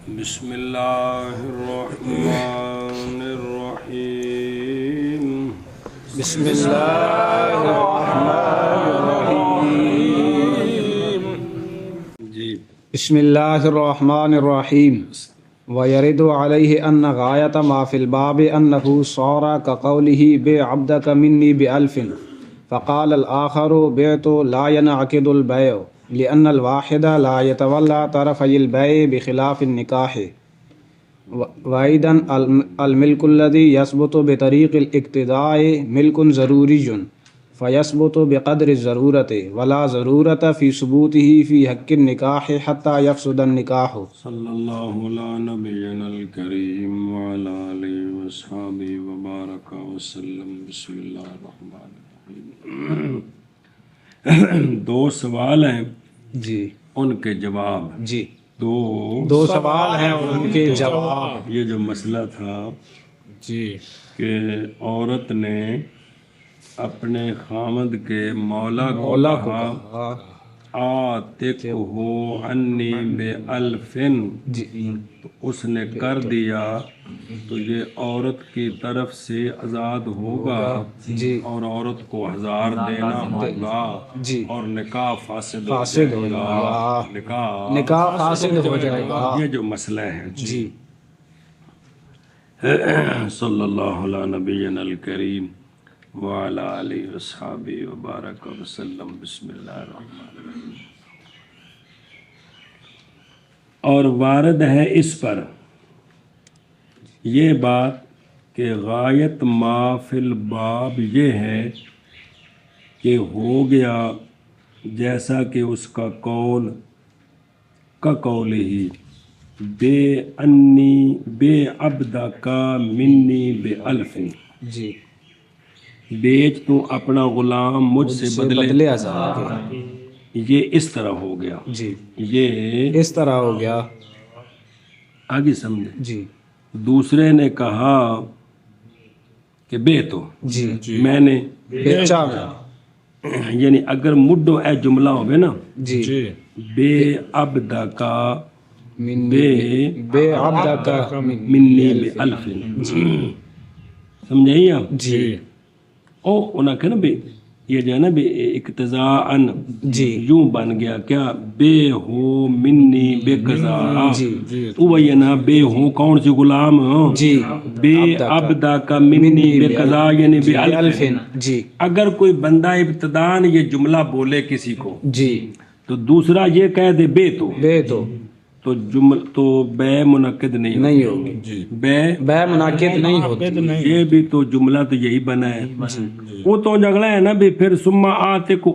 بسم اللہ الرحمن الرحیم بسم اللہ الرحمن الرحیم جی بسم اللہ الرحمن الرحیم وَيَرِدُ عَلَيْهِ أَنَّ غَايَةَ مَا فِي الْبَابِ أَنَّهُ صَارَ كَقَوْلِهِ بِعْ عَبْدَكَ مِنِّي بِأَلْفٍ فقال الآخر بِعْتُ لَا يَنْعَقِدُ الْبَيْعُ لأن الواحد لا يتولى طرفي البيع بخلاف النكاح وأيضا الملك الذي يثبت بطريق الاقتضاء ملك ضروري فيثبت بقدر الضرورة ولا ضرورة في ثبوته في حق النكاح حتى يفسد النكاح صلی اللہ علی نبینا الکریم وعلی آلہ وصحبہ وبارک وسلم بسم اللہ الرحمن الرحیم دو سوال ہیں جی ان کے جواب جی دو سوال ہیں اور ان کے جواب یہ جو مسئلہ تھا جی کہ عورت نے اپنے خامد کے مولا کو کہا آتق ہو انی بے الفن جی تو اس نے کر دیا تو یہ عورت کی طرف سے آزاد ہوگا جی اور عورت کو 1000 دینا ہوگا جی اور نکاح فاسد ہو جائے گا نکاح فاسد ہو جائے گا یہ جو مسئلہ ہے جی صلی اللہ علی نبینا الکریم وعلی آلہ وصحبہ وبارک وسلم بسم اللہ الرحمن الرحیم اور وارد ہے اس پر یہ بات کہ غایت ما فی الباب یہ ہے کہ ہو گیا جیسا کہ اس کا قول کا قول ہی بے انی بے عبدہ کا منی بے الفن جی بیچ تو اپنا غلام مجھ سے بدلے 1000 کے یہ اس طرح ہو گیا جی یہ اس طرح ہو گیا آگے سمجھے جی دوسرے نے کہا کہ بے تو جی میں نے بیچا یعنی اگر مڈو اے جملہ ہوگا نا جی بے عبدہ کا بے عبدہ کا منی بے الفن سمجھے آپ جی او انہاں کہ نا بے یہ جو ہے نا بے اقتضاءً جی یوں بن گیا کیا بے ہو منی بے قضا جی تو وہی نا بے ہو کون سی غلام جی بے عبدہ کا منی بے قضا یعنی بے الفن جی اگر کوئی بندہ ابتداءً یہ جملہ بولے کسی کو جی تو دوسرا یہ کہہ دے بے تو تو بے منعقد نہیں ہوگی بے منعقد نہیں ہوتی یہ بھی تو جملہ تو یہی بنا ہے وہ تو جھگڑا ہے نا بھی پھر ثم آتق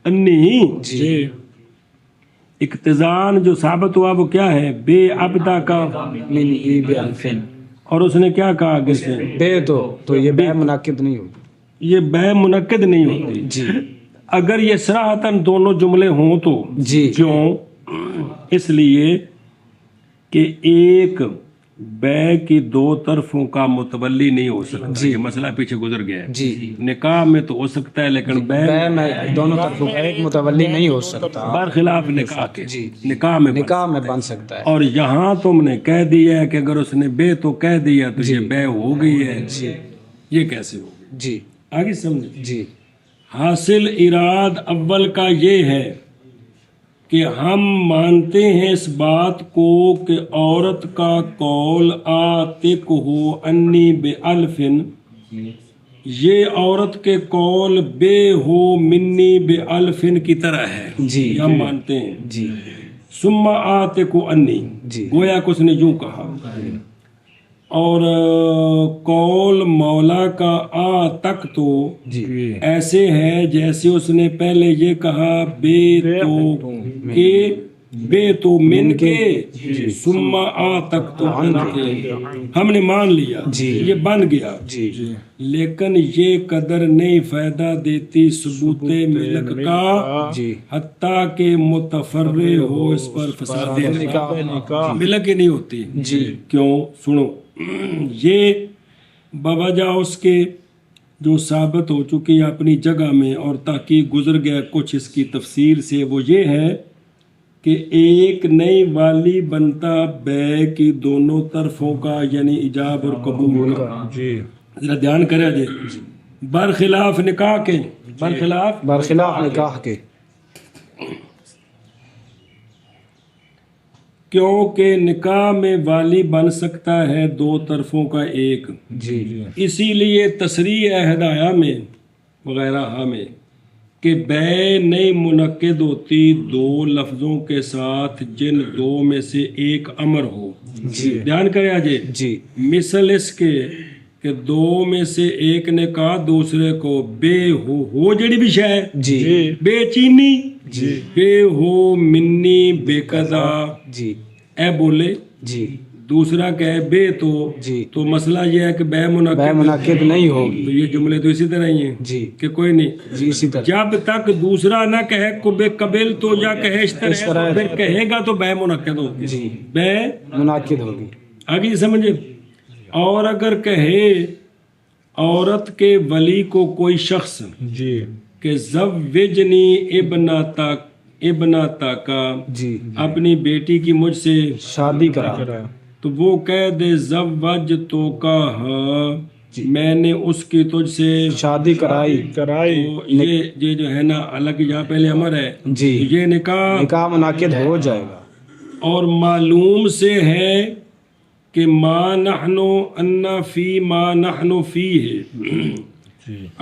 انی جی اقتضاءً جو ثابت ہوا وہ کیا ہے بے عبدہ کا منی بے الفن اور اس نے کیا کہا آگے سے بے تو یہ بے منعقد نہیں ہوگی یہ بے منعقد نہیں ہوتی جی اگر یہ صراحتاً دونوں جملے ہوں تو جی کیوں اس لیے کہ ایک بے کی دو طرفوں کا متولی نہیں ہو سکتا یہ مسئلہ پیچھے گزر گیا ہے جی نکاح میں تو ہو سکتا ہے لیکن بے میں دونوں طرفوں کا ایک متولی نہیں ہو سکتا برخلاف نکاح کے جی نکاح میں بن سکتا ہے اور یہاں تم نے کہہ دیا ہے کہ اگر اس نے بے تو کہہ دیا تو یہ بے ہو گئی ہے یہ کیسے ہوگی جی آگے سمجھے جی حاصل اراد اول کا یہ ہے کہ ہم مانتے ہیں اس بات کو کہ عورت کا قول آتق ہو انی بے الفن یہ عورت کے قول بے ہو منی بے الفن کی طرح ہے جی ہم مانتے ہیں جی ثم آتق انی جی گویا کہ اس نے یوں کہا اور قول مولا کا آتق تو ایسے ہے جیسے اس نے پہلے یہ کہا بے تو من کے ثم آتق تو ان کے ہم نے مان لیا یہ بن گیا لیکن یہ قدر نہیں فائدہ دیتی ثبوت ملک کا حتیٰ کہ متفرع ہو اس پر فساد ملک ہی نہیں ہوتی کیوں سنو یہ بوجہ اس کے جو ثابت ہو چکی ہے اپنی جگہ میں اور تحقیق گزر گیا کچھ اس کی تفصیل سے وہ یہ ہے کہ ایک نئی والی بنتا بے کی دونوں طرفوں کا یعنی ایجاب اور قبول کا. ذرا دھیان کرے جی. برخلاف نکاح کے برخلاف نکاح کے کیونکہ نکاح میں والی بن سکتا ہے دو طرفوں کا ایک. اسی لیے تصریح ہدایہ میں وغیرہ میں کہ بے نہیں منعقد ہوتی دو لفظوں کے ساتھ جن دو میں سے ایک امر ہو. دھیان کرے جی. مثل اس کے کہ دو میں سے ایک نے کہا دوسرے کو بے ہو جڑی بھی شے بے چینی بے ہو منی بے قضا اے بولے دوسرا کہے بے تو مسئلہ یہ ہے کہ بے منعقد نہیں ہوگی. تو یہ جملے تو اسی طرح ہی ہیں کہ کوئی نہیں جب تک دوسرا نہ کہے کو بے قبل تو یا کہے اس طرح پھر کہے گا تو بے منعقد ہوگی. بے منعقد ہوگی. آگے سمجھے. اور اگر کہے عورت کے ولی کو کوئی شخص کہ زوجنی ابناتا کا اپنی بیٹی کی مجھ سے شادی کرا تو وہ کہہ دے زوج تو کا میں نے اس کی تجھ سے شادی کرائی. یہ جو ہے نا الگ یہاں پہلے امر ہے یہ نکاح منعقد ہو جائے گا. اور معلوم سے ہے کہ ما نحنو انا فی ما نحنو فی ہے.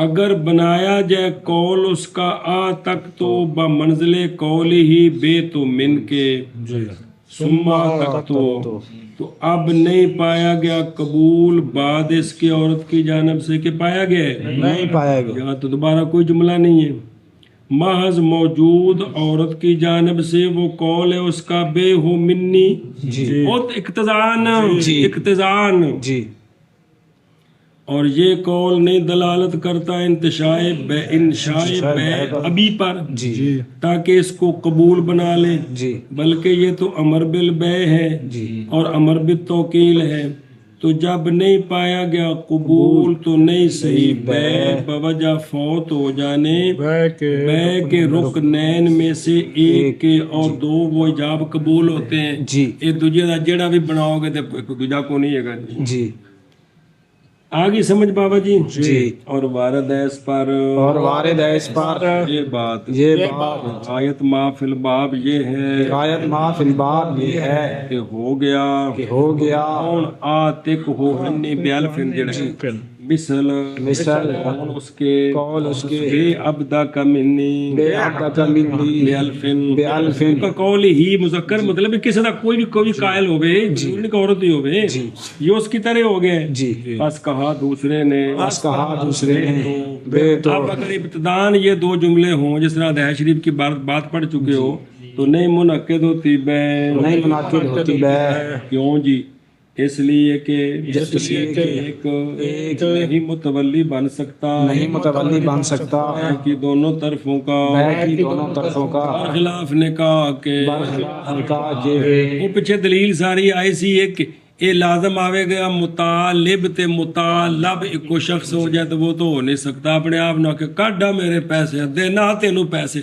اگر بنایا جائے قول اس کا آ تک تو بمنزل قول ہی بے تو من کے سما تک تو اب نہیں پایا گیا قبول بعد اس کی عورت کی جانب سے کہ پایا گیا نہیں پایا گیا. یہاں تو دوبارہ کوئی جملہ نہیں ہے. محض موجود عورت کی جانب سے وہ قول ہے اس کا بے ہو منی اور اقتضان اور یہ قول نہیں دلالت کرتا انشاء بے ابی پر تاکہ اس کو قبول بنا لے بلکہ یہ تو امر بالبے ہے اور امر بالتوکیل ہے. تو جب نہیں پایا گیا قبول تو نہیں صحیح بے بوجہ فوت ہو جانے بے کے رکنین میں سے ایک کے اور دو وہ ایجاب قبول ہوتے ہیں. ایک دوجے کا جڑا بھی بناؤ گے تو دوجا کو نہیں ہے گا. آگے سمجھ بابا جی. اور وارد اس پر یہ بات آیت ما فی الباب یہ ہے کہ ہو گیا آتک ہو انی بیالفن جڑے مثل اس کے بے عبدہ کا منی بیالفن کا قول ہی مذکر مطلب کسی دا کوئی قائل ہوئے جنہوں کا عورت ہی ہوئے یہ اس کی طرح ہو گئے. بس کہا دوسرے نے اب اگر ابتدان یہ دو جملے ہوں جس طرح دہی شریف کی بات پڑھ چکے ہو تو نہیں منعقد ہوتی بے کیوں جی اس لیے کہ ایک نہیں متولی بن سکتا کہ دونوں طرفوں کا خلاف نکاح کے وہ پیچھے دلیل ساری آئی سی ایک یہ لازم آوے گا مطالب تے مطالب ایک شخص ہو جائے تو وہ تو ہو نہیں سکتا اپنے آپ نہ کہ کڈا میرے پیسے دینا تینوں پیسے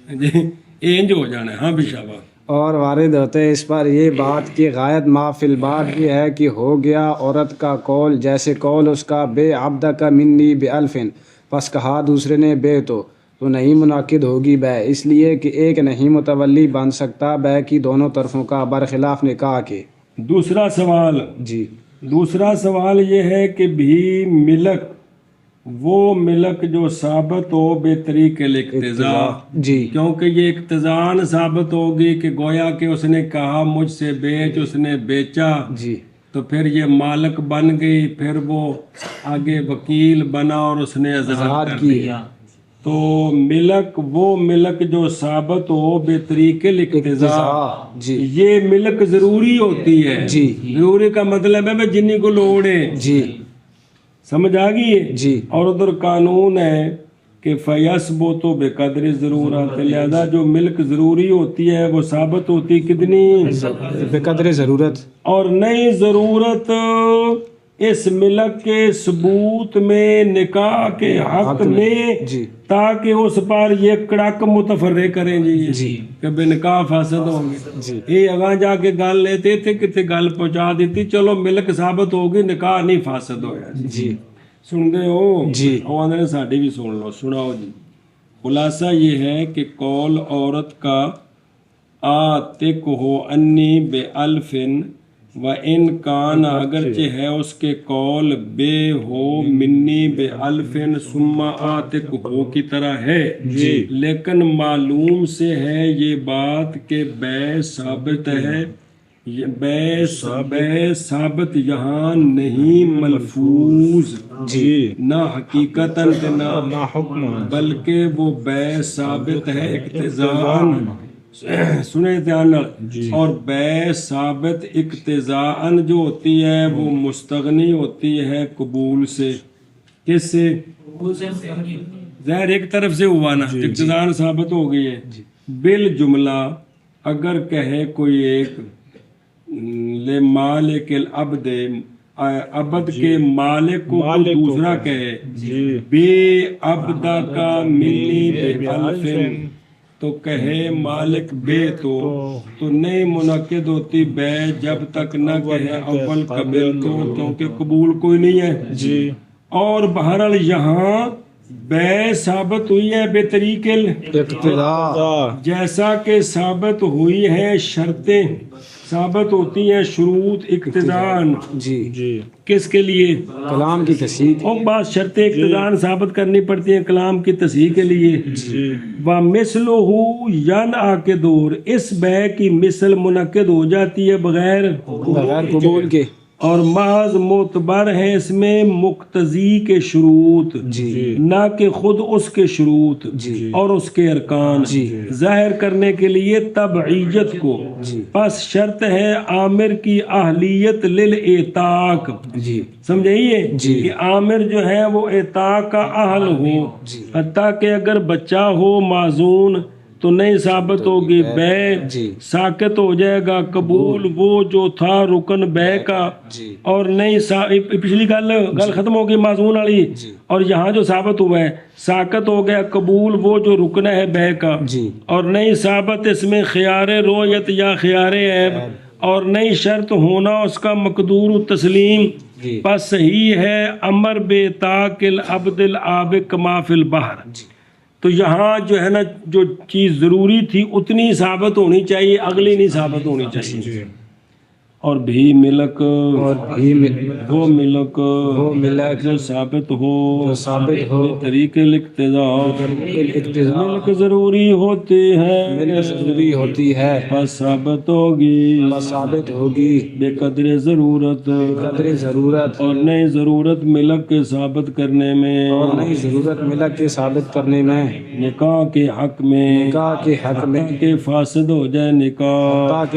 انج ہو جانا ہے. ہاں بشابہ. اور وارد ہوتے ہیں اس پر یہ بات کہ غایت ما فی الباب یہ ہے کہ ہو گیا عورت کا قول جیسے قول اس کا بے عبدہ کا منی بے الفن پس کہا دوسرے نے بے تو نہیں منعقد ہوگی بے اس لیے کہ ایک نہیں متولی بن سکتا بے کی دونوں طرفوں کا برخلاف نکاح کے. دوسرا سوال یہ ہے کہ بھی ملک وہ ملک جو ثابت ہو بے طریق الاقتضاء کیونکہ یہ اقتضاء ثابت ہوگی کہ گویا کہ اس نے کہا مجھ سے بیچ اس نے بیچا تو پھر یہ مالک بن گئی پھر وہ آگے وکیل بنا اور اس نے آزاد کر دیا. تو ملک وہ ملک جو ثابت ہو بے طریق الاقتضاء یہ ملک ضروری ہوتی ہے. ضروری کا مطلب ہے جنہی کو لوڑ ہے سمجھ آ گئی ہے. اور ادھر قانون ہے کہ فیثبت بے قدر ضرورت لہذا جو ملک ضروری ہوتی ہے وہ ثابت ہوتی کتنی بے قدر ضرورت. اور نئی ضرورت اس ملک کے ثبوت میں نکاح کے حق میں جی تاکہ اس پر یہ کڑک متفرق کریں جی کہ بے نکاح فاسد ہوں گے جی یہ اگاں جا کے گل لیتے تھے کتے گل پہنچا دیتی چلو ملک ثابت ہوگی نکاح نہیں فاسد ہویا جی سن دے ہو جی وہ آدھے ساڑھی بھی سن لو سناؤ جی خلاصہ یہ ہے کہ قول عورت کا آتک ہو انی بے الفن و ان کان اگرچہ ہے اس کے قول بے ہو منی بے الفن ثم آتک ہو کی طرح ہے لیکن معلوم سے ہے یہ بات کہ بے ثابت ہے بے ثابت یہاں نہیں ملفوظ نہ حقیقتاً نہ حکم بلکہ وہ بے ثابت ہے اقتضاءً سنے دھیان اور بے ثابت اقتضاءً جو ہوتی ہے وہ مستغنی ہوتی ہے قبول سے کس سے ظاہر ایک طرف سے ہوا نا اقتضاءً ثابت ہو گئی ہے بالجملہ اگر کہے کوئی ایک لے مالک العبد عبد کے مالک کو دوسرا کہے بے عبدہ کا منی بے الفن تو کہے مالک بے تو نہیں منعقد ہوتی بے جب تک نہ کہے اول قبل تو کیونکہ قبول کوئی نہیں ہے اور بہرحال یہاں بے ثابت ہوئی ہے بے طریق اقتضاء جیسا کہ ثابت ہوئی ہے شرطیں ثابت ہوتی ہیں شروط اقتضاءً جی کس کے لیے کلام کی تصحیح اور بعض شرطیں اقتضاءً ثابت کرنی پڑتی ہیں کلام کی تصحیح کے لیے وَمِثْلُهُ يَنْعَقِدُ اس بے کی مثل منعقد ہو جاتی ہے بغیر قبول کے اور محض معتبر ہے اس میں مقتضی کے شروط نہ کہ خود اس کے شروط اور اس کے ارکان ظاہر کرنے کے لیے تبعیت کو پس شرط ہے عامر کی اہلیت للاتاق سمجھئیے کہ عامر جو ہے وہ اتاق کا اہل ہو حتیٰ کہ اگر بچہ ہو معزون تو نہیں ثابت ہوگی بے ساکت ہو جائے گا قبول وہ جو تھا رکن بے کا اور نہیں پچھلی گل ختم ہوگی معزون والی اور یہاں جو ثابت ہوا ہے ساکت ہو گیا قبول وہ جو رکن ہے بے کا اور نہیں ثابت اس میں خیار رویت یا خیار عیب اور نہیں شرط ہونا اس کا مقدور تسلیم پس صحیح ہے امر بے تاک العبد العابق ما فی البحر تو یہاں جو ہے نا جو چیز ضروری تھی اتنی ثابت ہونی چاہیے اگلی نہیں ثابت ہونی چاہیے اور بھی ملک وہ ملک جو ثابت ہو طریق الاقتضاء ملک ضروری ہوتی ہے بس ثابت ہوگی بے قدر ضرورت اور نئی ضرورت ملک کے ثابت کرنے میں نکاح کے حق میں کہ فاسد ہو جائے نکاح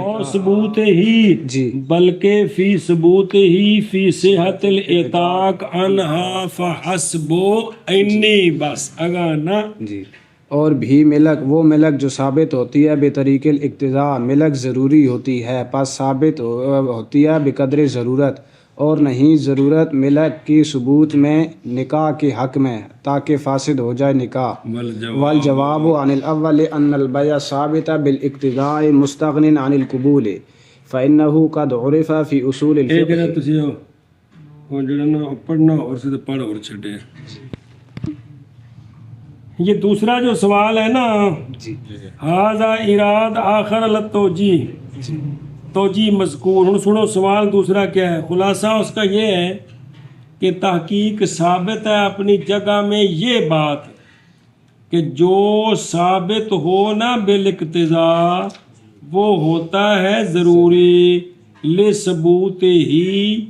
اور ثبوت ہی بلکہ فی ثبوت ہی فی صحت الاتاق انہا فحسبو انی بس اگانا اور بھی ملک وہ ملک جو ثابت ہوتی ہے بے طریق الاقتضاء ملک ضروری ہوتی ہے پس ثابت ہوتی ہے بقدر ضرورت اور نہیں ضرورت ملک کی ثبوت میں نکاح کے حق میں تاکہ فاسد ہو جائے نکاح والجواب عن الاول ان البیع ثابت بالاقتضاء مستغن عن القبول فإنه قد عرف في اصول الفقه پڑھنا اور سے پڑھ اور چھٹے یہ دوسرا جو سوال ہے نا ھذا اراد آخر توجیہ مذکور ہن سنو سوال دوسرا کیا ہے خلاصہ اس کا یہ ہے کہ تحقیق ثابت ہے اپنی جگہ میں یہ بات کہ جو ثابت ہو نا بالاقتضاء وہ ہوتا ہے ضروری لثبوت ہی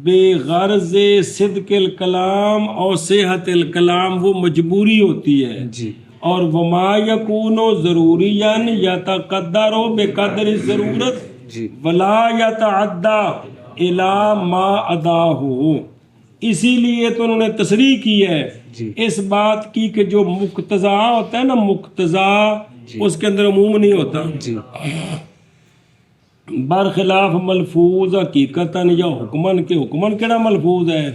بے غرض صدق الکلام اور صحت الکلام وہ مجبوری ہوتی ہے اور وما یکون ضروریاً یتقدر بقدر ضرورت ولا یتعدی الی ما اداہ اسی لیے تو انہوں نے تصریح کی ہے اس بات کی کہ جو مقتضا ہوتا ہے نا مقتضا اس کے اندر عموم نہیں ہوتا برخلاف ملفوظ حقیقتاً یا حکمن کے حکمن کیڑا ملفوظ ہے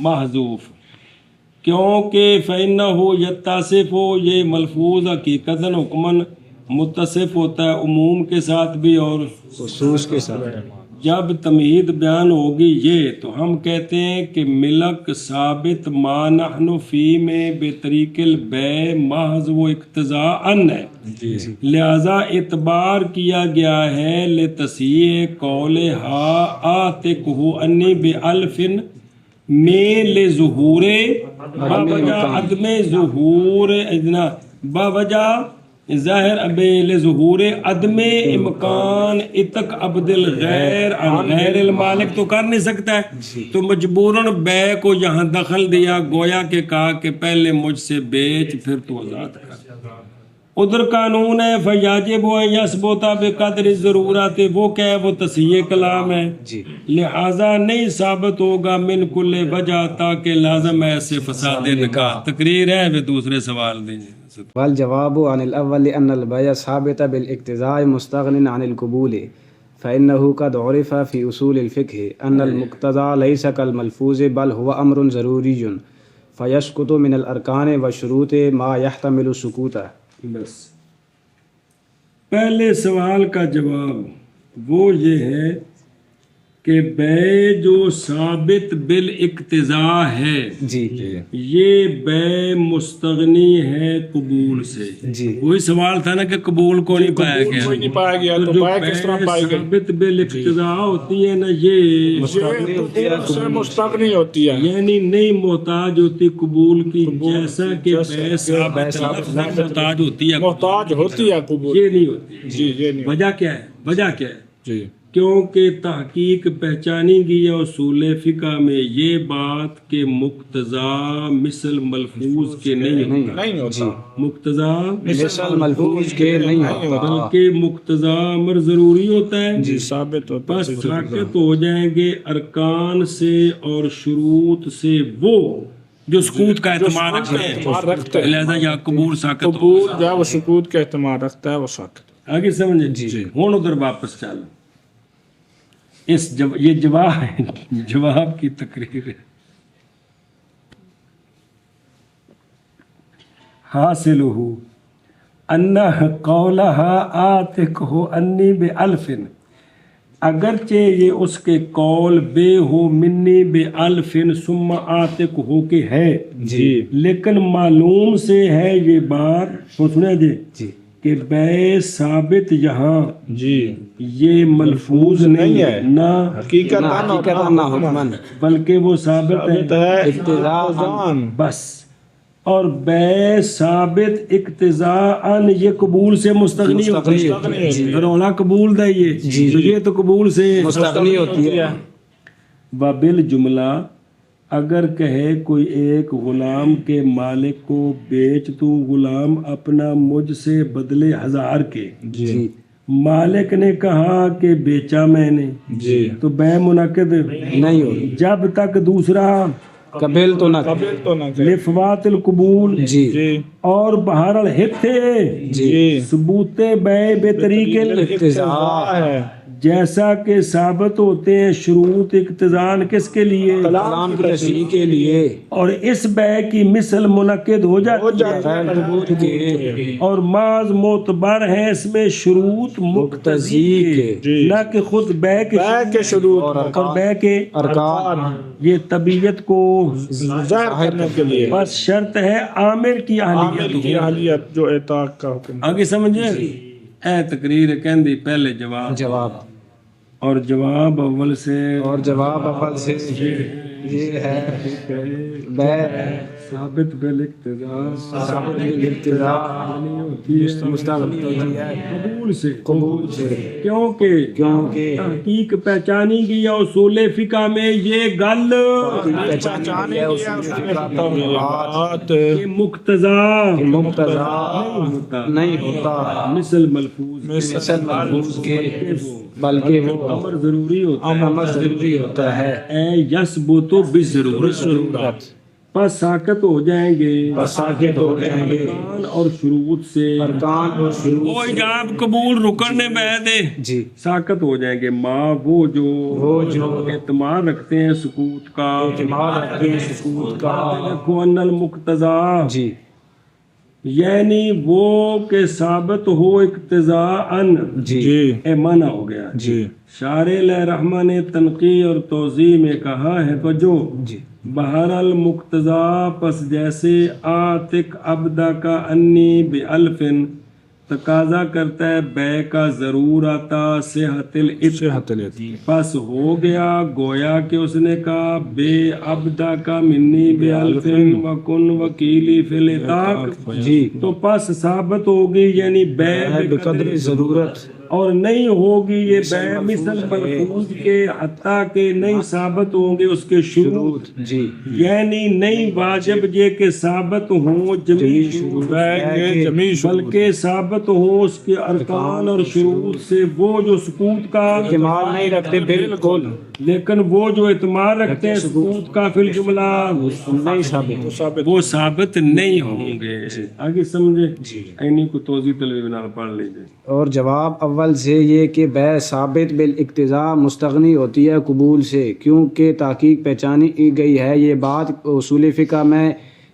محذوف کیونکہ فإنہ یتصف یہ ملفوظ حقیقتاً حکمن متصف ہوتا ہے عموم کے ساتھ بھی اور خصوص کے ساتھ. جب تمہید بیان ہوگی یہ تو ہم کہتے ہیں کہ ملک ثابت ما نحن فی میں بے طریق البیع محض و اقتضاء ہے لہذا اعتبار کیا گیا ہے لتصحیح قول ہا آتکہ انی بألف میں لظہور باوجہ عدم ظہور اجنا باوجہ ظاہر اب لظہور عدم امکان اتق عبد الغیر عن غیر المالک تو کر نہیں سکتا ہے تو مجبوراً بے کو یہاں دخل دیا گویا کہ کہا کہ پہلے مجھ سے بیچ پھر تو آزاد کر. ادھر قانون ہے فیاجب ان یثبت بقدر ضرورت وہ کیا ہے وہ تصحیح کلام ہے لہذا نہیں ثابت ہوگا من کل وجہ تاکہ لازم ہے ایسے فساد نکاح. تقریر ہے وہ دوسرے سوال دیجیے. والجواب عن الأول أن البيع ثابت بالاقتضاء مستغن عن القبول فإنه قد عرف في أصول الفقه أن المقتضى ليس كالملفوظ بل هو أمر ضروري فيسقط من الأركان والشروط ما يحتمل سقوطه. بس پہلے سوال کا جواب وہ یہ ہے کہ بے جو ثابت بالاقتضاء ہے یہ بے مستغنی ہے قبول سے. وہی سوال تھا نا کہ قبول کو نہیں پایا گیا تو جو بے ثابت بالاقتضاء ہوتی ہے نا یہ مستغنی ہوتی ہے یعنی نہیں محتاج ہوتی قبول کی جیسا کہ بے ثابت محتاج ہوتی ہے محتاج ہوتی ہے قبول یہ نہیں ہوتی. وجہ کیا ہے وجہ کیا ہے کیونکہ تحقیق پہچانی گئی ہے اصول فقہ میں یہ بات کہ مقتضا مثل ملفوظ کے نہیں ہوتا مقتضا مثل ملفوظ کے نہیں ہوتا بلکہ مقتضا امر ضروری ہوتا ہے ثابت ہوتا بس ساقط ہو جائیں گے ارکان سے اور شروط سے وہ جو سکوت کا احتمال رکھتے ہیں لہذا یا قبول ساقط قبول یا وہ سکوت کا احتمال رکھتا ہے وہ ساقط. آگے سمجھے ہوں ادھر واپس چل یہ جواب ہے جواب کی تقریر ہے. حاصل ہو انہ قولہا آتک ہو انی بألف اگرچہ یہ اس کے قول بے ہو منی بألف ثم آتک ہو کے ہے لیکن معلوم سے ہے یہ بات سنے جی کہ بے ثابت یہاں یہ ملفوظ نہیں ہے نہ حقیقت نہ حکمن بلکہ وہ ثابت ہے اقتضاء بس اور بے ثابت اقتضاء یہ قبول سے مستغنی ہوتی ہے رولا قبول دے یہ تو قبول سے مستغنی ہوتی ہے. وبالجملہ اگر کہے کوئی ایک غلام کے مالک کو بیچ تو غلام اپنا مجھ سے بدلے 1000 کے مالک نے کہا کہ بیچا میں نے تو بے منعقد نہیں ہوتی جب تک دوسرا قبل تو نہ لفوات القبول اور بہرحال ہتھے ثبوت بے طریق اقتضاء ہے جیسا کہ ثابت ہوتے ہیں شروط اقتضان کس کے لیے کلام کی تصحیح کے لیے اور اس بے کی مثل منعقد ہو جاتی ہے اور بعض معتبر ہیں اس میں شروط مقتضی کے نہ کہ خود بے کے شروط اور بے کے ارکان یہ طبیعت کو ظاہر کرنے کے لیے بس شرط ہے عامر کی اہلیت جو اطاعت کا حکم. آگے سمجھے اے تقریر کہندی پہلے جواب اور جواب اول سے یہ ہے بے ثابت بالاقتضاء مستغنی ہوتی ہے قبول سے کیونکہ تحقیق پہچانی گئی ہے اصول فقہ میں یہ گل کہ مقتضا نہیں ہوتا مثل ملفوظ کے بلکہ وہ امر ضروری ہوتا ہے ہے اے یثبت بضرورت پس ساکت ہو جائیں گے ساکت ہو جائیں گے ارکان اور شروط سے ارکان اور شروط وہ ایجاب قبول رکن نے بہدے جی ساکت ہو جائیں گے ماں وہ جو اعتماد رکھتے ہیں سکوت کا اعتماد رکھتے ہیں سکوت کا دیکھو ان المقتضا جی یعنی وہ کہ ثابت ہو اقتضاءً جی اے منع ہو گیا جی شارع علیہ رحمہ نے تنقیح اور توضیح میں کہا ہے تو جو جی بہر المقتضا پس جیسے آتک ابدا کا انی بألفن تقاضا کرتا ہے بے کا ضرور آتا صحت صحت الیقین پس ہو گیا گویا کہ اس نے کہا بے ابدا کا منی بألفن وکن وکیلی فی الاتاق جی تو پس ثابت ہوگی یعنی بے بقدر ضرورت اور نہیں ہوگی یہ بے مثل ملفوظ کے حتیٰ کہ نہیں ثابت ہوں گے اس کے شروط جی یعنی نہیں واجب یہ کہ ثابت ہوں جمیع شروط جمیع بلکہ ثابت ہوں اس کے ارکان اور شروط سے وہ جو سکوت کا احتمال نہیں رکھتے بالکل لیکن وہ جو اعتماد رکھتے ہیں سکوت کا فی الجملہ نہیں ثابت وہ ثابت نہیں ہوں گے آگے سمجھے انہی کو توضیح طلبی بنا پڑھ لیجیے اور جواب اول سے یہ کہ بے ثابت بالاقتضاء مستغنی ہوتی ہے قبول سے کیونکہ تحقیق پہچانی گئی ہے یہ بات اصول فقہ میں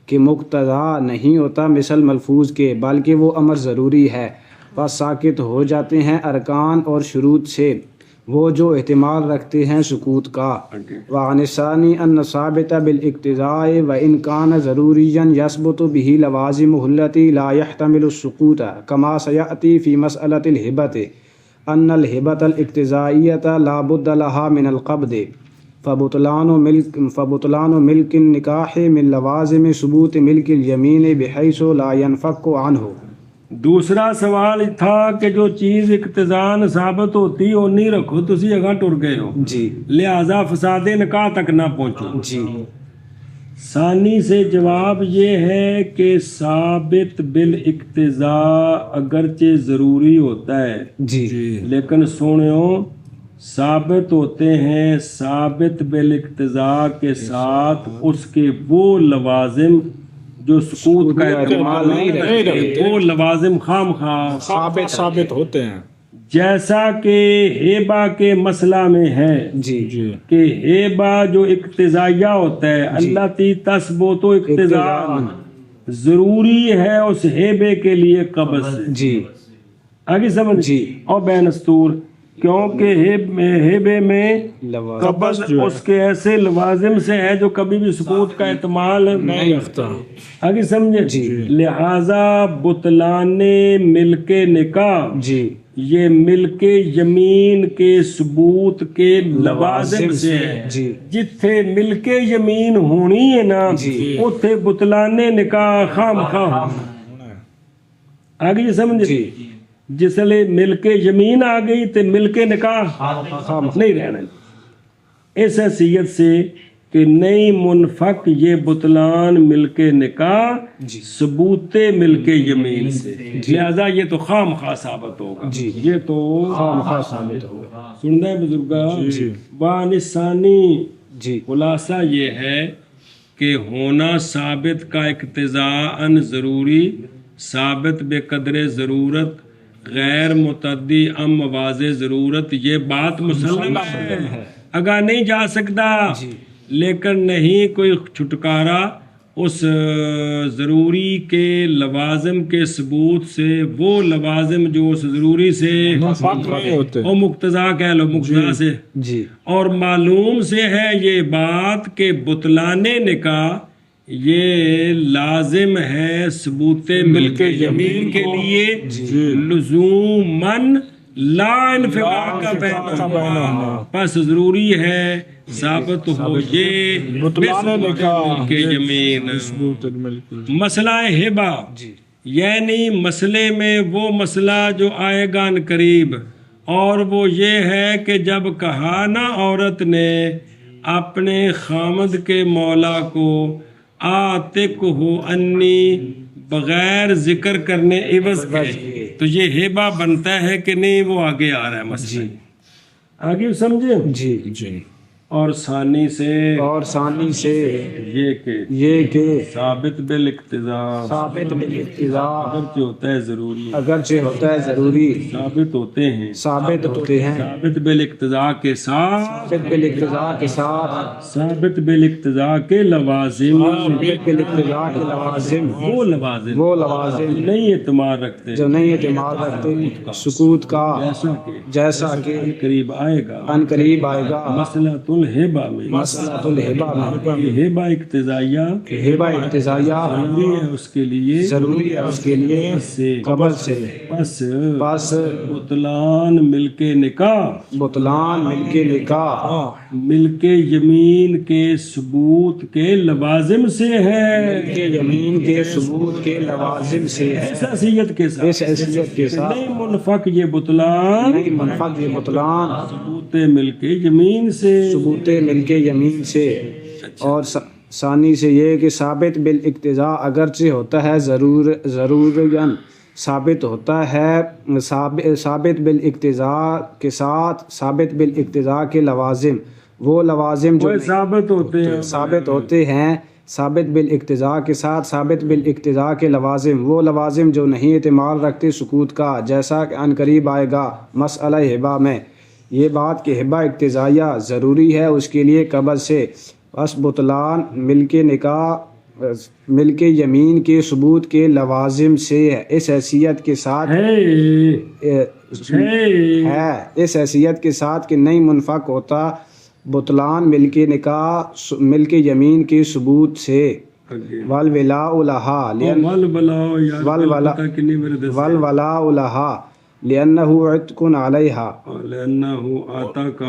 کہ مقتضا نہیں ہوتا مثل ملفوظ کے بلکہ وہ امر ضروری ہے بس ساکت ہو جاتے ہیں ارکان اور شروط سے وہ جو احتمال رکھتے ہیں سکوت کا وعن الثانی ان ثابت بالاقتضاء وان كان ضروريا يثبت به لوازم التي لا يحتمل السقوط كما سياتي في مساله الهبه ان الهبه الاقتضائيه لا بد لها من القبض فبطلان ملك النكاح من لوازم ثبوت ملك اليمين بحيث لا ينفك عنه دوسرا سوال تھا کہ جو چیز اقتضاءً ثابت ہوتی وہ نہیں رکھو تسی اگاں ٹر گئے ہو جی لہذا فساد نکاح تک نہ پہنچو جی ثانی سے جواب یہ ہے کہ ثابت بالاقتضاء اگرچہ ضروری ہوتا ہے جی لیکن سنو ثابت ہوتے ہیں ثابت بالاقتضاء کے ساتھ اس کے وہ لوازم جو سکوت کا احتمال نہیں رکھتے وہ لوازم خام خواہ ثابت ہوتے ہیں جیسا کہ ہیبا کے مسئلہ میں ہے جی کہ ہیبا جو اقتضائیہ ہوتا ہے اللہ تی تثبت و اقتضاء ضروری ہے اس ہیبے کے لیے قبض جی آگے سمجھ جی اور بین استور کیونکہ ہیبے میں قبض اس کے ایسے لوازم سے ہے جو کبھی بھی سکوت کا احتمال نہیں رکھتا آگے سمجھے لہذا بطلان ملک نکاح جی یہ ملک یمین کے ثبوت کے لوازم سے ہے جی جتھے ملک یمین ہونی ہے نا اتھے بطلان نکاح خام خواہ آگے سمجھے جس لئے ملک یمین آ گئی تے ملک نکاح نہیں رہنا اس حیثیت سے کہ نئی منفق یہ بطلان ملک نکاح ثبوت ملک یمین سے لہذا یہ تو خام خواہ ثابت ہوگا یہ تو خام خواہ ثابت ہوگا سننا ہے بزرگا بانسانی خلاصہ یہ ہے کہ ہونا ثابت کا اقتضاءً ضروری ثابت بے قدر ضرورت غیر متعدی ام واضح ضرورت یہ بات مسلم ہے اگا نہیں جا سکتا لیکن نہیں کوئی چھٹکارا اس ضروری کے لوازم کے ثبوت سے وہ لوازم جو اس ضروری سے اور مقتضا کہہ لو مقتضا سے اور معلوم سے ہے یہ بات کہ بطلان نکاح یہ لازم ہے ثبوت ملک یمین کے لیے لزوماً لا انفراق کا بینہما پس ضروری ہے ثابت ہو یہ بطلان نکاح کے یمین مسئلہ ہبہ یعنی مسئلے میں وہ مسئلہ جو آئے گا ان قریب اور وہ یہ ہے کہ جب کہا نا عورت نے اپنے خامد کے مولا کو آتک ہو انی بغیر ذکر کرنے عوض کے تو یہ ہیبہ بنتا ہے کہ نہیں وہ آگے آ رہا ہے مسئلہ آگے سمجھے جی اور ثانی سے یہ کہ ثابت بالاقتضا ثابت بالاقتضاء اگرچہ ہوتا ہے ضروری ثابت ہوتے ہیں ثابت ثابت بالاقتضا کے ساتھ بالاقتضاء کے ساتھ ثابت بالاقتضا کے لوازم بالاقتضاء کے لوازم وہ لوازم وہ لوازم نہیں اعتماد رکھتے جو نہیں اعتماد رکھتے سکوت کا جیسا کہ قریب آئے گا ان قریب آئے گا مسئلۃ الہبہ میں مسئلۃ الہبہ میں ہبہ اقتضائیہ ہبہ اقتضائیہ ضروری ہے اس کے لیے ضروری ہے اس کے لیے سے قبل سے بس بطلان مل کے نکاح بطلان مل کے نکاح مل کے یمین کے ثبوت کے لوازم سے ہے کہ یمین کے ثبوت کے لوازم سے ہے اس حیثیت کے ساتھ اس حیثیت کے ساتھ نہیں منفق یہ بطلان نہیں منفق یہ بطلان ثبوت مل کے یمین سے ثبوت مل کے یمین سے اور ثانی سے یہ کہ ثابت بالاقتضاء اگرچہ ہوتا ہے ضروراً ثابت ہوتا ہے ثابت بالاقتضاء کے ساتھ ثابت بالاقتضاء کے لوازم وہ لوازم جو ثابت ہوتے ہیں ثابت ہوتے ہیں ثابت بالاقتضاء کے ساتھ ثابت بالاقتضاء کے لوازم وہ لوازم جو نہیں اعتماد رکھتے سکوت کا جیسا کہ ان قریب آئے گا مسئلہ ہبہ میں یہ بات کہ ہبہ اقتضائیہ ضروری ہے اس کے لیے قبل سے بس بطلان مل کے نکاح مل کے یمین کے ثبوت کے لوازم سے ہے اس حیثیت کے ساتھ ہے اس حیثیت کے ساتھ کہ نہیں منفق ہوتا بطلان مل کے نکاح مل کے یمین کے ثبوت سے والولاء لہا والولاء لہا لأنه عتق علیہا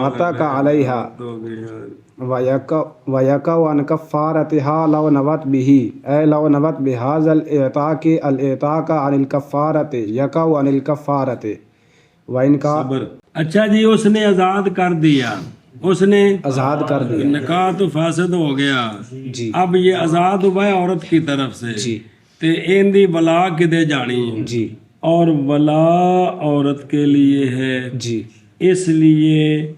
عتق علیہا ویقع عن کفارتها لو نوت به اے لو نوت بهذا الاعتاق الاعتاق عن الکفارت یقع عن الکفارت وان کا اچھا جی اس نے آزاد کر دیا اس نے آزاد کر دیا نکاح تو فاسد ہو گیا جی اب یہ آزاد ہوا ہے عورت کی طرف سے جی تے این دی ولا کدے جانی جی اور ولا عورت کے لیے ہے جی اس لیے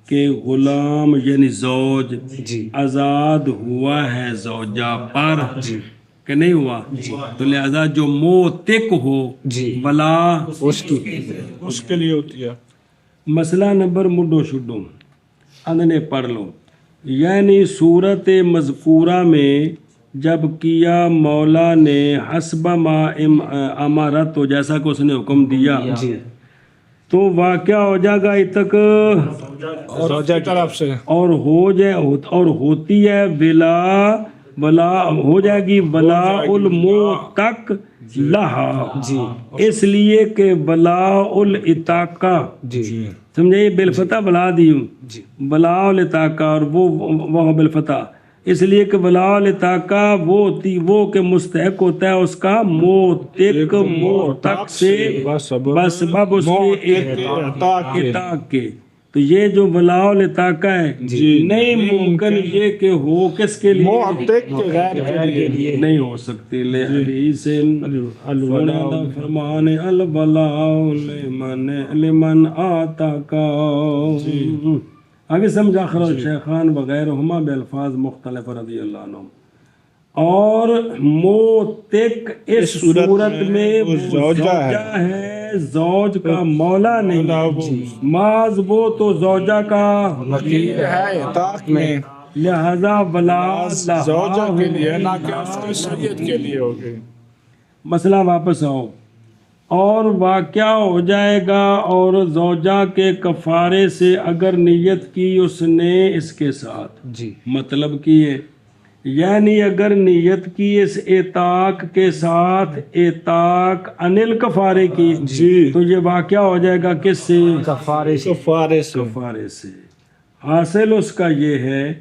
کہ غلام یعنی زوج جی آزاد ہوا ہے زوجہ پر کہ نہیں ہوا تو لہذا جو موتق ہو جی ولا اس کی اس کے لیے ہوتی ہے مسئلہ نمبر مڈو شڈو اندنے پڑھ لو یعنی صورت مذکورہ میں جب کیا مولا نے حسب ما امارت تو جیسا کہ اس نے حکم دیا جی تو واقعہ ہو جائے گا تک زوجہ کی طرف سے اور ہو جائے اور ہوتی ہے ولا ہو جائے گی ولا الموتق لہا جی اس لیے کہ ولا الاتاقہ جی سمجھے بالفتح بلا دی جی ولا الاتاقہ اور وہ بالفتح اس لیے کہ ولا الاتاقہ وہ ہوتی وہ کہ مستحق ہوتا ہے اس کا موتق موتق سے بسبب اس کے اطاق کے تو یہ جو ولا الاتاقہ ہے نہیں ممکن یہ کہ ہو کس کے لیے نہیں ہو سکتی لے حدیث فرمان الولاء لمن آتاقا آگے سمجھا خرج شیخان وغیرہما بالفاظ مختلف رضی اللہ عنہ اور موتق اس صورت میں زوجہ ہے زوج کا مولا نہیں معاذ وہ تو زوجہ کا وکیل ہے اطاق میں لہذا ولا زوجہ کے لیے نہ کہ اس کی سید کے لیے ہوگی مسئلہ واپس آؤ اور واقعہ ہو جائے گا اور زوجہ کے کفارے سے اگر نیت کی اس نے اس کے ساتھ جی مطلب کیے یعنی اگر نیت کی اس اطاق کے ساتھ اطاق انل کفارے کی تو یہ واقعہ ہو جائے گا کس سے کفارے سے کفارے سے حاصل اس کا یہ ہے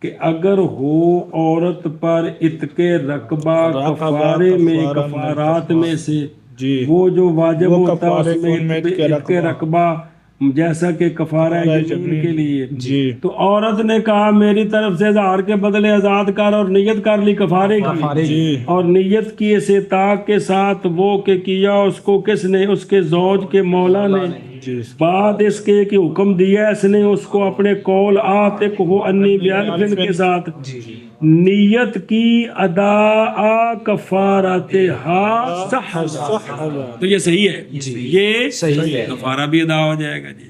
کہ اگر ہو عورت پر اتق رقبہ کفارے میں کفارات میں سے وہ جو واجب ہوتا ہے اس میں اتق رقبہ جیسا کہ کفارہ یمین کے لیے تو عورت نے کہا میری طرف سے اظہار کے بدلے آزاد کر اور نیت کر لی کفارے کی اور نیت کی اس اطاق کے ساتھ وہ کہ کیا اس کو کس نے اس کے زوج کے مولا نے بعد اس کے کہ حکم دیا اس نے اس کو اپنے قول آتق ہو انی بیالفن کے ساتھ نیت کی ادا کفارت ہا صح، تو یہ صحیح ہے، یہ صحیح ہے، کفارہ بھی ادا ہو جائے گا جی۔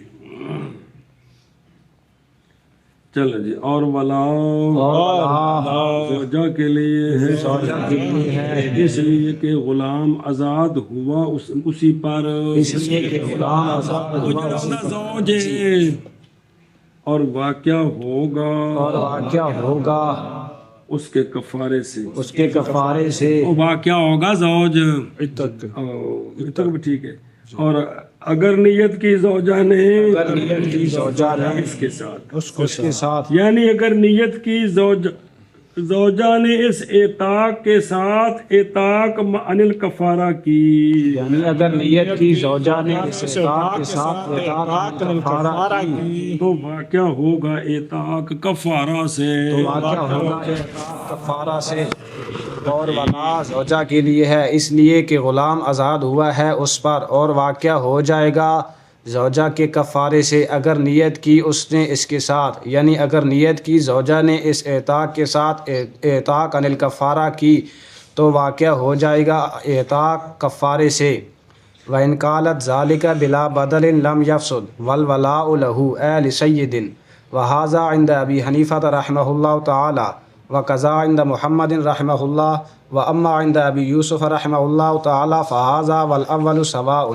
چلو جی، اور ولا زوجہ کے لیے ہے اس لیے کہ غلام آزاد ہوا اسی پر، اس لیے کہ غلام آزاد زوج ہے، اور واقعہ ہوگا اور واقعہ ہوگا اس کے کفارے سے، اس کے کفارے سے، وہ واقعہ ہوگا زوج تک بھی ٹھیک ہے، اور اگر نیت کی زوجہ نے اگر نیت کی زوجہ نے اس کے ساتھ، اس کے ساتھ، یعنی اگر نیت کی زوجہ نے اس اعتاق کے ساتھ اعتاق عن الکفارہ کی، یعنی اگر نیت کی زوجہ نے اس اعتاق کے ساتھ اعتاق کفارہ کی، تو واقعہ ہوگا اعتاق کفارہ سے، تو واقعہ ہوگا اعتاق کفارہ سے۔ اور ولا زوجہ کے لیے ہے اس لیے کہ غلام آزاد ہوا ہے اس پر، اور واقعہ ہو جائے گا زوجہ کے کفارے سے اگر نیت کی اس نے اس کے ساتھ، یعنی اگر نیت کی زوجہ نے اس اعتاق کے ساتھ اعتاق عن الکفارہ کی تو واقعہ ہو جائے گا اعتاق کفارے سے۔ وَإِنْ قَالَتْ ذَلِكَ بِلَا بَدَلٍ لَمْ يَفْسُدْ وَالْوَلَاءُ لَهُ أَيْ لِسَيِّدٍ وَهَذَا عِنْدَ أَبِي حَنِيفَةَ رحمه الله تعالى وَقَضَى عِنْدَ مُحَمَّدٍ رحمه الله وَأَمَّا عِنْدَ أَبِي يُوسُفَ رحمه الله تعالى فَهَذَا وَالْأَوَّلُ سَوَاءٌ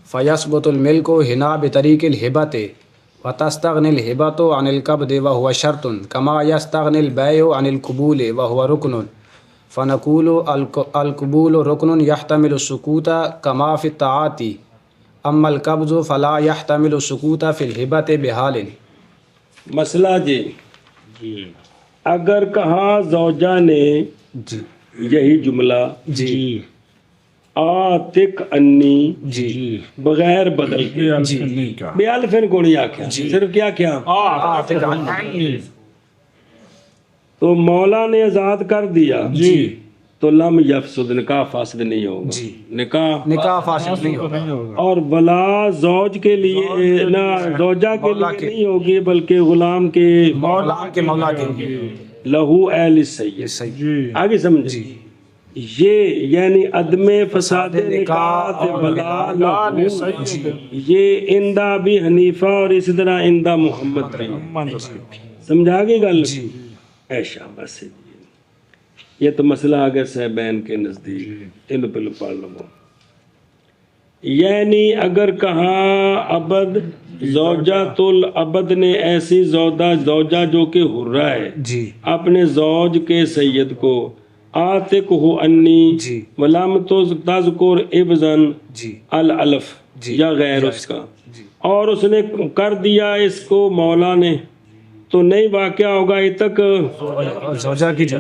فَيَثْبُتُ الْمِلْكُ هنا بطريق الهبة وتستغني الهبة عن القبض وهو شرط كما يستغني البيع عن القبول وهو ركن، فنقول القبول ركن يحتمل السكوت كما في الطاعات، أما القبض فلا يحتمل السكوت في الهبة بحال۔ مسئلہ جی، اگر کہا زوجہ نے جی یہی جملہ جی آتق انی جی بغیر بدل کے جی بیالفن کو نہیں آکھیا، صرف کیا کیا آتق عنی، تو مولا نے آزاد کر دیا جی تو لم یفسد، نکاح فاسد نہیں ہوگا، جی نکاح فاسد نہیں ہوگا، اور ولا زوج کے لیے نہ زوجہ کے لیے نہیں ہوگی بلکہ غلام کے غلام کے مولا کے لیے، لہو اہل السید، صحیح، آگے سمجھے، یہ یعنی عدم فساد نکاح تے ولا لہو، یہ اندہ بھی حنیفہ اور اسی طرح اندہ محمد رہی، سمجھا گئی گل؟ ایشا بس یہ تو مسئلہ آگے صاحبین کے نزدیک ان پہ پڑھ لو، یعنی اگر کہا عبد زوجہ العبد نے ایسی زوجہ جو کہ حرہ ہے جی اپنے زوج کے سید کو آتق ہو انی جی ولم تذکر ابزن جی الالف جی یا غیر اس کا، جی اور اس نے کر دیا اس کو مولا نے، تو نہیں واقعہ ہوگا یہ تک زوجہ کی جگہ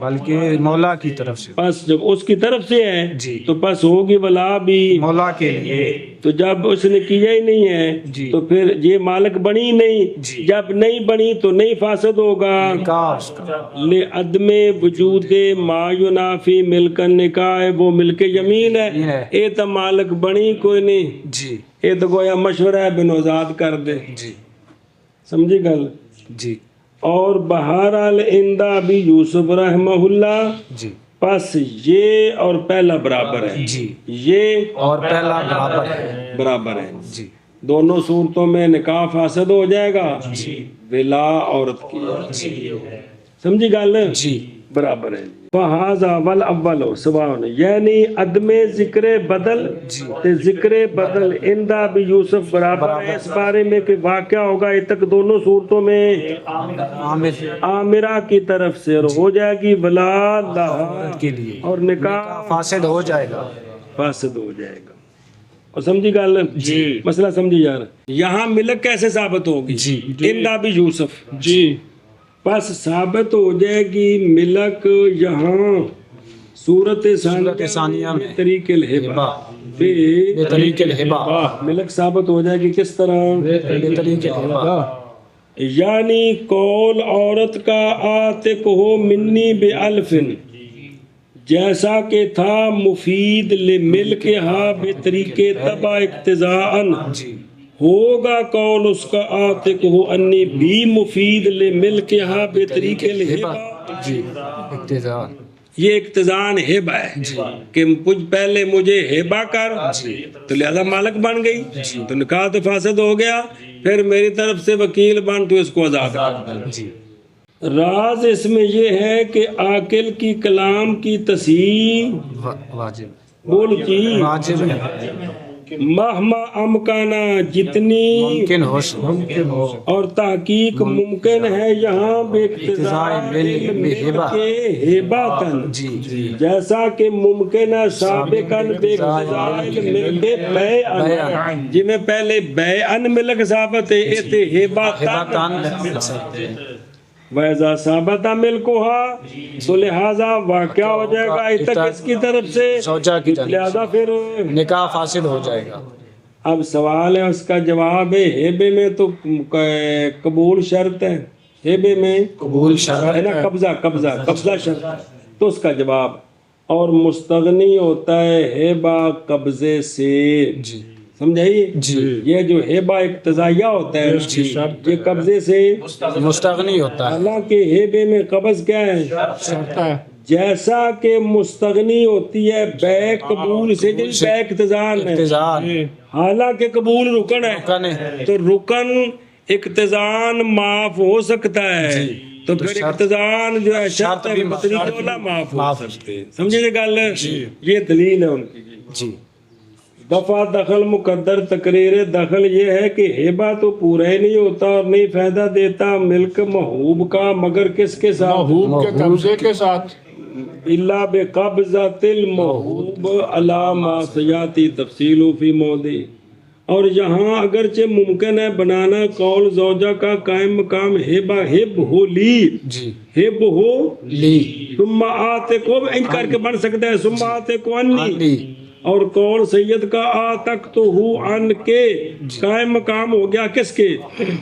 بلکہ مولا کی طرف سے، پس جب اس کی طرف سے ہے جی تو پس ہوگی ولا بھی مولا کے لیے، تو جب اس نے کیا ہی نہیں ہے جی تو پھر یہ مالک بنی نہیں، جی جب نہیں بنی تو نہیں فاسد ہوگا، نکاح اس کا، لعدم وجود ما ینافی ملک النکاح، وہ ملک یمین ہے، یہ تو مالک بنی کوئی نہیں، جی یہ تو گویا مشورہ ہے بنوزاد کر دے، جی سمجھی گل؟ جی اور بہرحال اندہ بھی یوسف رحمہ اللہ، جی پس یہ اور پہلا برابر ہے، جی یہ اور پہلا برابر ہے، برابر ہے، جی دونوں صورتوں میں نکاح فاسد ہو جائے گا، ولا عورت کی، سمجھی گل؟ جی برابر ہے۔ فہذا والاول سواء، یعنی عدم ذکر بدل تے ذکر بدل اندہ بھی یوسف برابر ہے اس بارے میں کہ واقعہ ہوگا یہ تک دونوں صورتوں میں عامرہ کی طرف سے، اور ہو جائے گی ولا لہا کے لیے، اور نکاح فاسد ہو جائے گا، فاسد ہو جائے گا۔ اور سمجھی گل؟ جی مسئلہ سمجھی یار؟ یہاں ملک کیسے ثابت ہوگی؟ جی اندہ بھی یوسف، جی پس ثابت ہو جائے گی ملک یہاں صورت ثانیہ میں طریق الہبہ، بطریق الہبہ، ملک ثابت ہو جائے گی کس طرح؟ بطریق الہبہ، یعنی قول عورت کا آتق ہو منی بے الفن، جیسا کہ تھا مفید لملکہا بطریقے تبع اقتضاءً ہوگا قول اس کا آتق ہو انی بھی مفید لملکہا بطریقے الہبہ. جی اقتضاء یہ اقتضاءً ہبہ ہے کہ پہلے مجھے ہبہ کر تو لہذا مالک بن گئی تو نکاح تو فاسد ہو گیا، پھر میری طرف سے وکیل بن تو اس کو آزاد کر. جی راز اس میں یہ ہے کہ عاقل کی کلام کی تصحیح واجب بول کی واجب ہے، مہما امکانہ جتنی ممکن ہو اور تحقیق ممکن ہے یہاں بے اقتضاء بہبہ. ہباتن، جی جیسا کہ ممکن ہے سابقاً بے اقتضاء ملک بیعن، جی میں پہلے بیعن ملک ثابت ہے ایتے ہباتن وَإِذَا ثَبَتَ مِلْكُهَا تو لہذا واقعہ ہو جائے گا اتک اس کی طرف سے زوجہ کی جانب لہذا پھر نکاح فاسد ہو جائے گا. اب سوال ہے اس کا جواب ہے ہیبے میں تو قبول شرط ہے، ہیبے میں قبول شرط ہے نا، قبضہ شرط ہے. تو اس کا جواب اور مستغنی ہوتا ہے ہیبہ قبضے سے. جی سمجھائیے جی یہ جو ہیبہ اقتضائیہ ہوتا ہے یہ قبضے سے مستغنی ہوتا ہے. حالانکہ ہیبے میں قبض کیا ہے؟ شرط ہے. جیسا کہ مستغنی ہوتی ہے بے قبول سے جن بے اقتضان ہے، اقتضاء حالانکہ قبول رکن ہے رکن ہے. تو رکن اقتضان معاف ہو سکتا ہے تو پھر اقتضان جو ہے شرط ہے بطریقہ اولا معاف ہو سکتے ہیں. سمجھے یہ گل؟ یہ دلیل ہے ان کی. جی دفع دخل مقدر تقریر دخل یہ ہے کہ ہیبہ تو پورا ہی نہیں ہوتا اور نہیں فائدہ دیتا ملک محوب کا مگر کس کے ساتھ؟ محوب کے قبضے کے ساتھ. الا بقبضۃ المحوب علی ما سیاتی تفصیل فی موضع. اور یہاں اگرچہ ممکن ہے بنانا قول زوجہ کا قائم مقام ہیبہ ہب ہو لی جی ہب ہو لی ثم آتے کو ان کر کے بن سکتا ہے ثم آتے کو انی، لی اور قول سید کا آ تک تو ہو ان کے قائم مقام ہو گیا کس کے؟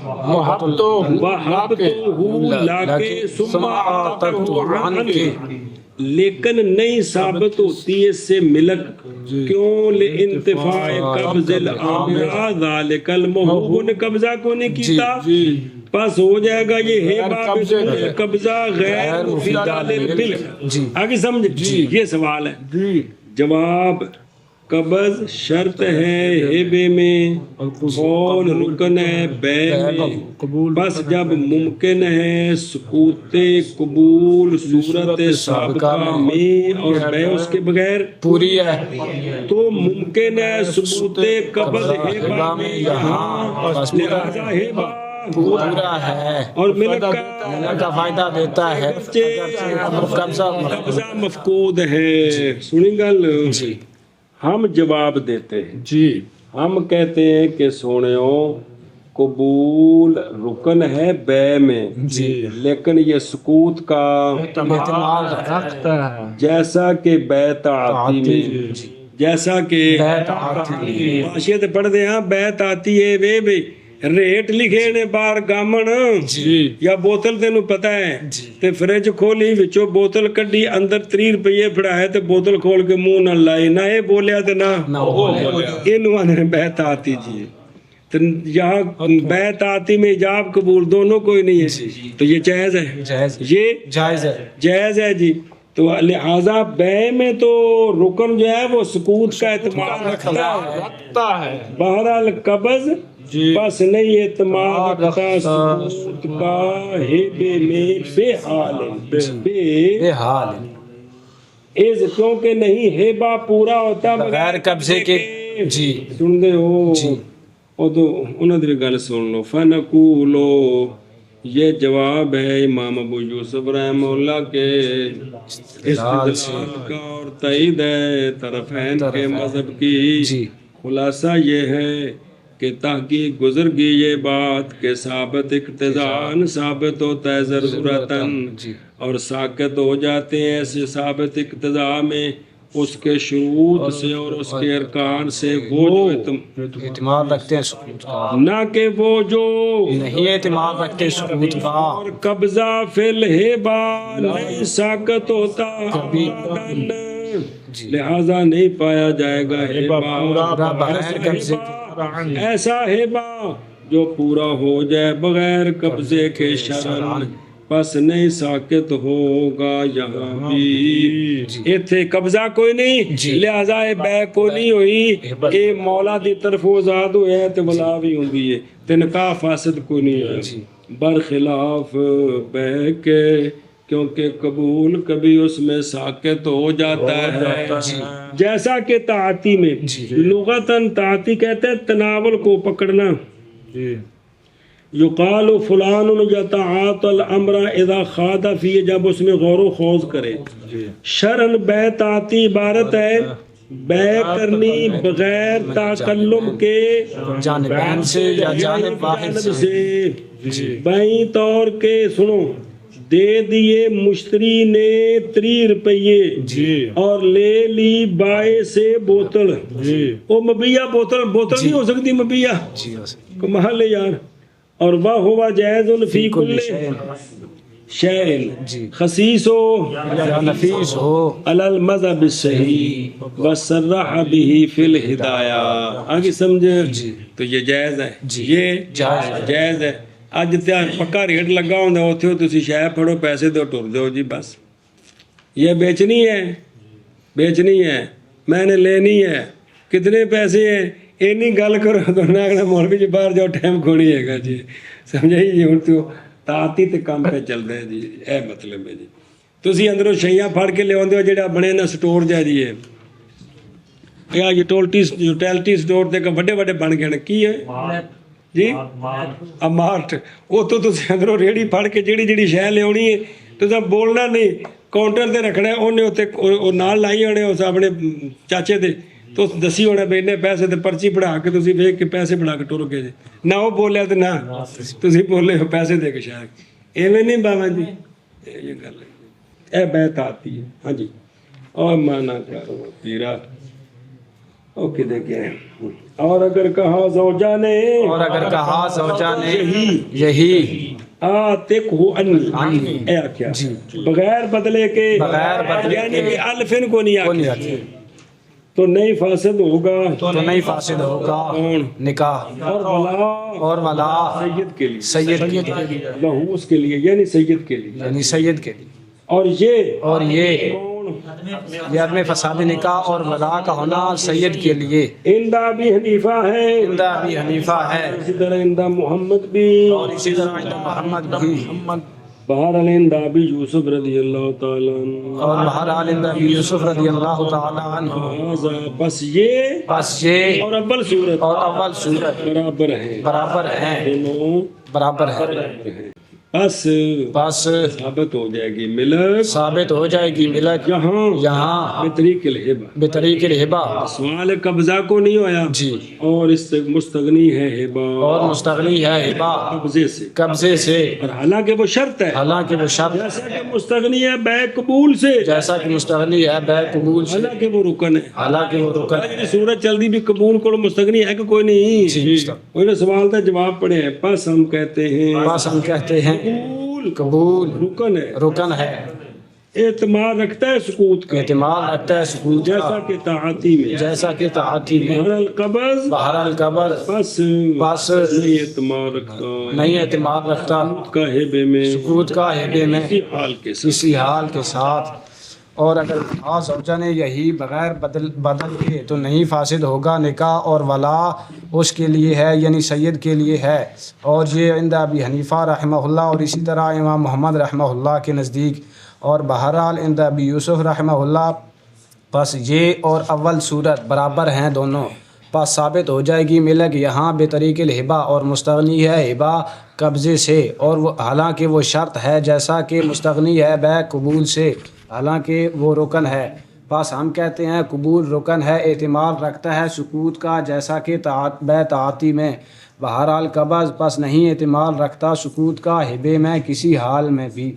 وہب تو وہب تو ہو لا کے ثم آ تک تو ان کے. لیکن نہیں ثابت ہوتی اس سے ملک کیوں؟ لانتفاع قبض العامرہ ذالک المحوب نے قبضہ کو نہیں کیتا بس ہو جائے گا یہ ہیبہ قبضہ غیر مفیدہ للملک. آگے سمجھ یہ سوال ہے. جواب قبض شرط ہے ہیبے میں، قول رکن ہے بے میں. بس جب ممکن ہے سکوت قبول صورت سابقہ میں اور بے اس کے بغیر پوری ہے تو ممکن ہے ثبوت قبض ہیبہ میں یہاں لہذا ہیبہ پورا ہے اور ملک کا فائدہ دیتا ہے قبضہ مفقود ہے. سنی گل؟ ہم جواب دیتے ہیں جی ہم کہتے ہیں کہ سونےو قبول رکن ہے بے میں جی لیکن یہ سکوت کا احتمال رکھتا ہے. جیسا کہ بیت آتی میں جیسا کہ معاشیت پڑھ دے ہاں بیت آتی ہے وے بے ریٹ لکھے نے باہر گامن یا بوتل تینوں پتہ ہے تے فریج کھولی وچوں بوتل کڈی اندر 30 روپے پڑھائے تے بوتل کھول کے منہ نہ لائی نہ یہ بولیا تے نہ اینوں آنے بیت آتی جی. یہاں بیت آتی میں ایجاب قبول دونوں کوئی نہیں ہے تو یہ جائز ہے، یہ جائز ہے جی. تو لہذا بے میں تو رکن جو ہے وہ سکوت کا اعتماد رکھتا ہے. بہرحال قبض بس نہیں اعتماد رکھتا سکوت کا ہیبے میں بے حال اس کیونکہ نہیں ہیبہ پورا ہوتا بغیر قبضے کے. جی سن دے ہو او تو انہوں نے گل سن لو. فنقولو یہ جواب ہے امام ابو یوسف رحمہ اللہ کے استدلال کا اور تائید ہے طرفین کے مذہب کی. خلاصہ یہ ہے کہ تحقیق گزر گئی یہ بات کہ ثابت اقتضاء ثابت ہوتا ہے ضرورتاً اور ساکت ہو جاتے ہیں ایسے ثابت اقتضاء میں اس کے شروط سے اور اس کے ارکان سے وہ جو اعتماد رکھتے ہیں سکوت کا، نہ کہ وہ جو نہیں اعتماد رکھتے سکوت کا، اور قبضہ فی الہبا نہیں ساکت ہوتا ابداً، لہذا نہیں پایا جائے گا ہبا بغیر قبضے کے، ایسا ہبا جو پورا ہو جائے بغیر قبضے کے شرن، پس نہیں ساکت ہوگا یہاں بھی ایتھے قبضہ کوئی نہیں، لہذا یہ بے کو نہیں ہوئی، یہ مولا دی طرف آزاد ہویا ہے تے ولا بھی ہوندی ہے تے نکاح فاسد کوئی نہیں ہے، برخلاف بے کے، کیونکہ قبول کبھی اس میں ساکت ہو جاتا ہے، جیسا کہ تعاتی میں لغتاً تعاتی کہتے ہیں تناول کو پکڑنا، یقال فلان یتعاطی الامر اذا خاض فی، جب اس میں غور و خوض کرے، شرن بے تعاتی عبارت ہے بے کرنی بغیر تکلم کے جانبین سے یا جانب واحد سے، بائیں طور کے سنو دے دیے مشتری نے 30 روپیے اور لے لی بائے سے بوتل، وہ مبیہ بوتل نہیں ہو سکتی مبیہ، کمال ہے یار، اور وہ ہوا جائز فی کل شیء خصیص ہو یا نفیس ہو علی المذہب الصحیح وصرح به فی الہدایہ، آگے سمجھے؟ تو یہ جائز ہے، یہ جائز ہے۔ اج تے پکا ریٹ لگا ہوندا اوتھے تسی شے پھڑو پیسے دو ٹر جاؤ جی بس، یہ بیچنی ہے میں نے لینی ہے، کتنے پیسے ہیں اینی گل کرو تو نہ کہنا مولوی جی باہر جاؤ ٹائم کھوڑی ہے گا جی، سمجھائی جی؟ ہن تو تعاتی تے کام پہ چلدا ہے جی، اے مطلب ہے جی تسی اندروں شیاں پھڑ کے لے آندے ہو جڑا بنے نا سٹور جا جی ہے یا یوٹیلٹی سٹور تے بڑے بن گئے کی ہے جی مارٹ، وہ تو تسی اندروں ریڑھی پھڑ کے جیڑی شے لے آنی ہے تساں بولنا نہیں، کاؤنٹر تے رکھنا ہے، انہیں اتنے نال لائی ہونے اس اپنے چاچے دے تو دسی ہونا بھی انہیں پیسے تے پرچی پڑھا کے تسی ویکھ کے پیسے پڑھا کے ٹر گئے جی، نہ وہ بولیا تے نہ تسی بولے ہو پیسے دے کے شاید، ایویں نہیں باوا جی، یہ گل ہے، اے بیعت آتی ہے۔ ہاں جی، اور مانا کرو پیرا اوکے دیکھیں، اور اگر کہا زوجہ نے یہی آتق ہو انی، اے کیا بغیر بدلے کے، یعنی کہ الفن کو نہیں آتی تو نہیں فاسد ہوگا نکاح اور ولا سید کے لیے، سید کے لیے، لہو اس کے لیے یعنی سید کے لیے، اور یہ یہ عدم فساد نکاح اور ولا کا ہونا سید کے لیے، عند ابی حنیفہ ہے، اسی طرح عند محمد بھی، اور اسی طرح عند محمد بھی، بہرحال عند ابی یوسف رضی اللہ تعالی عنہ، اور بہرحال عند ابی یوسف رضی اللہ تعالی عنہ، بس یہ اور اول صورت برابر ہیں، دونوں برابر ہے، بس ثابت ہو جائے گی ملک یہاں بطریق الہبا، سوال قبضہ کو نہیں ہویا جی، اور اس سے مستغنی ہے ہبا، اور مستغنی ہے ہبا قبضے سے، اور حالانکہ وہ شرط ہے، جیسا کہ مستغنی ہے بے قبول سے، حالانکہ وہ رکن ہے، صورت چل دی بھی قبول کو مستغنی ہے کہ کوئی نہیں، انہیں سوال تھا جواب پڑے ہیں، پس ہم کہتے ہیں قبول رکن ہے، اعتماد رکھتا ہے سکوت کا، جیسا کہ تعاتی میں، بہرحال قبض بس نہیں اعتماد رکھتا سکوت کا ہبے میں کسی حال کے ساتھ، اور اگر زوجہ نے یہی بغیر بدل کے تو نہیں فاسد ہوگا نکاح، اور ولا اس کے لیے ہے یعنی سید کے لیے ہے، اور یہ عند ابی حنیفہ رحمہ اللہ اور اسی طرح امام محمد رحمہ اللہ کے نزدیک، اور بہرحال عند ابی یوسف رحمہ اللہ، پس یہ اور اول صورت برابر ہیں دونوں، پس ثابت ہو جائے گی ملک یہاں بطریق الہبا، اور مستغنی ہے ہبا قبضے سے، اور وہ حالانکہ وہ شرط ہے جیسا کہ مستغنی ہے بے قبول سے، حالانکہ وہ رکن ہے، پس ہم کہتے ہیں قبول رکن ہے، اعتماد رکھتا ہے سکوت کا جیسا کہ بے تعاتی میں، بہرحال قبض پس نہیں اعتماد رکھتا سکوت کا ہبے میں کسی حال میں بھی۔